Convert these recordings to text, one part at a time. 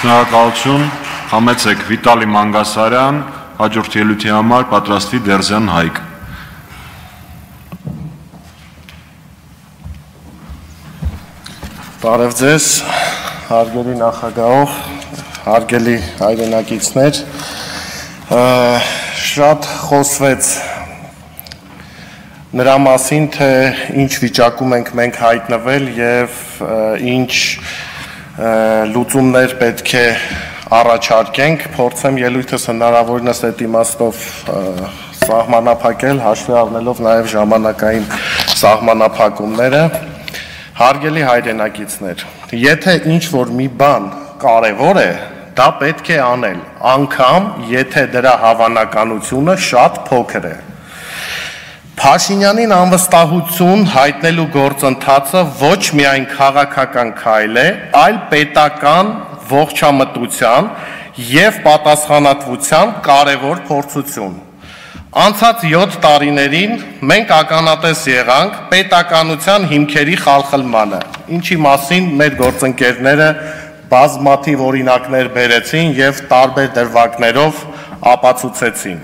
Շնորհակալություն, համեցեք Վիտալի Մանգասարյան, հաջորդ ելույթի համար պատրաստվի Դերզյան Հայկ։ Բարև ձեզ, հարգելի նախագահող, հարգելի հայրենակիցներ, շատ խոսվեց նրա մասին, թե ինչ վիճակում ենք մենք հայտնվել և ինչ լուծումներ պետք է առաջարկենք, փորձեմ ելույթս հնարավորինս այդ իմաստով սահմանափակել, հաշվի առնելով նաև ժամանակային սահմանափակումները։ Հարգելի հայրենակիցներ, եթե ինչ-որ մի բան կարևոր է, դա պետք է անել, անգամ եթե դրա հավանականությունը շատ փոքր է։ Փաշինյանին անվստահություն հայտնելու գործընթացը ոչ միայն քաղաքական քայլ է, այլ պետական ողջամտության և պատասխանատվության կարևոր փորձություն։ Անցած 7 տարիներին մենք ականատես եղանք պետականության հիմքերի խալխլմանը, ինչի մասին մեր գործընկերները բազմաթիվ օրինակներ բերեցին և տարբեր դրվագներով ապացուցեցին։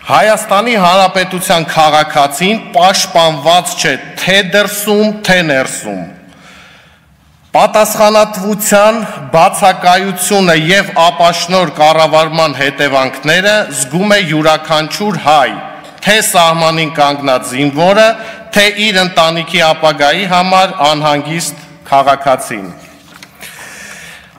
Հայաստանի Հանրապետության քաղաքացին պաշտպանված չէ թե դրսում, թե ներսում։ Պատասխանատվության բացակայությունը և ապաշնոր կառավարման հետևանքները զգում է յուրաքանչյուր հայ, թե սահմանին կանգնած զինվորը, թե իր ընտանիքի ապագայի համար անհանգիստ քաղաքացին։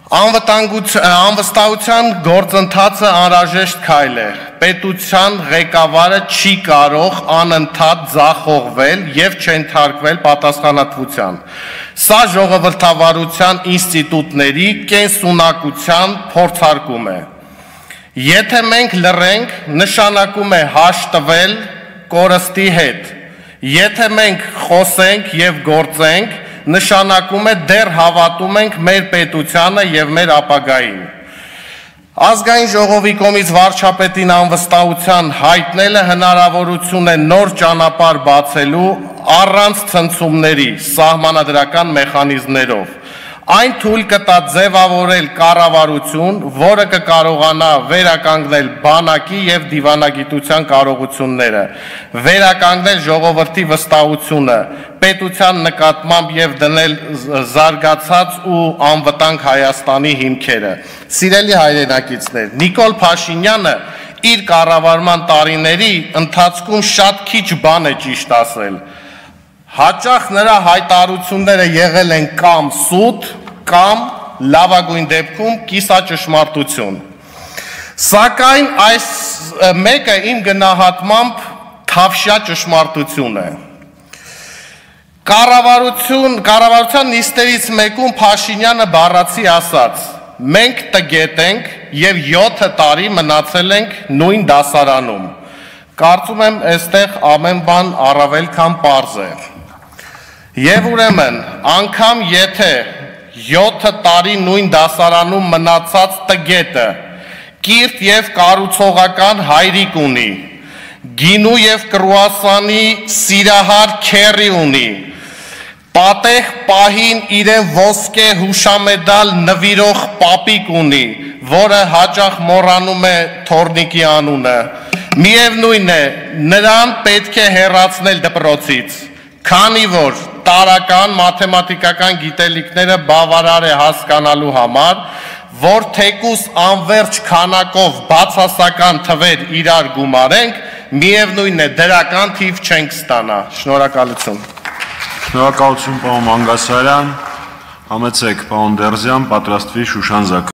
Անվստահության գործընթացը անհրաժեշտ քայլ է։ Պետության ղեկավարը չի կարող անընդհատ ձախողվել և չենթարկվել պատասխանատվության։ Սա ժողովրդավարության ինստիտուտների կենսունակության փորձարկում է։ Եթե մենք լռենք, նշանակում է հաշտվել կորստի հետ։ Եթե մենք խոսենք և գործենք, նշանակում է դեռ հավատում ենք մեր պետությանը և մեր ապագային։ Ազգային ժողովի կողմից վարչապետին անվստահության հայտնելը հնարավորություն է նոր ճանապարհ բացելու առանց ցնցումների սահմանադրական մեխանիզմներով։ Այն թույլ կտա ձևավորել կառավարություն, որը կկարողանա վերականգնել բանակի և դիվանագիտության կարողությունները, վերականգնել ժողովրդի վստահությունը պետության նկատմամբ և դնել զարգացած ու անվտանգ Հայաստանի հիմքերը։ Սիրելի հայրենակիցներ, Նիկոլ Փաշինյանը իր կառավարման տարիների ընթացքում շատ քիչ բան է ճիշտ ասել։ Հաճախ նրա հայտարարությունները եղել են կամ սուտ, կամ լավագույն դեպքում կիսաճշմարտություն։ Սակայն այս մեկը իմ գնահատմամբ թավշյա ճշմարտություն է։ Կառավարության նիստերից մեկում Փաշինյանը բառացի ասաց. մենք տգետ ենք և 7 տարի մնացել ենք նույն դասարանում։ Կարծում եմ, այստեղ ամեն բան առավել քան պարզ է։ Եվ ուրեմն, անգամ եթե 7 տարի նույն դասարանում մնացած տգետը կիրթ և կառուցողական հայրիկ ունի, գինու և կրուասանի սիրահար քեռի ունի, պատեհ պահին իրեն ոսկե հուշամեդալ նվիրող պապիկ ունի, որը հաճախ մոռանում է թոռնիկի անունը, միևնույն է, նրան պետք է հեռացնել դպրոցից, քանի որ տարրական մաթեմատիկական գիտելիքները բավարար է հասկանալու համար, որ թեկուզ անվերջ քանակով բացասական թվեր իրար գումարենք, միևնույն է, դրական թիվ չենք ստանա։ Շնորհակալություն։ Շնորհակալություն, պարոն Մանգասարյան, համեցեք, պարոն Դերզյան, պատրաստվի Շուշան Զաքարյանը։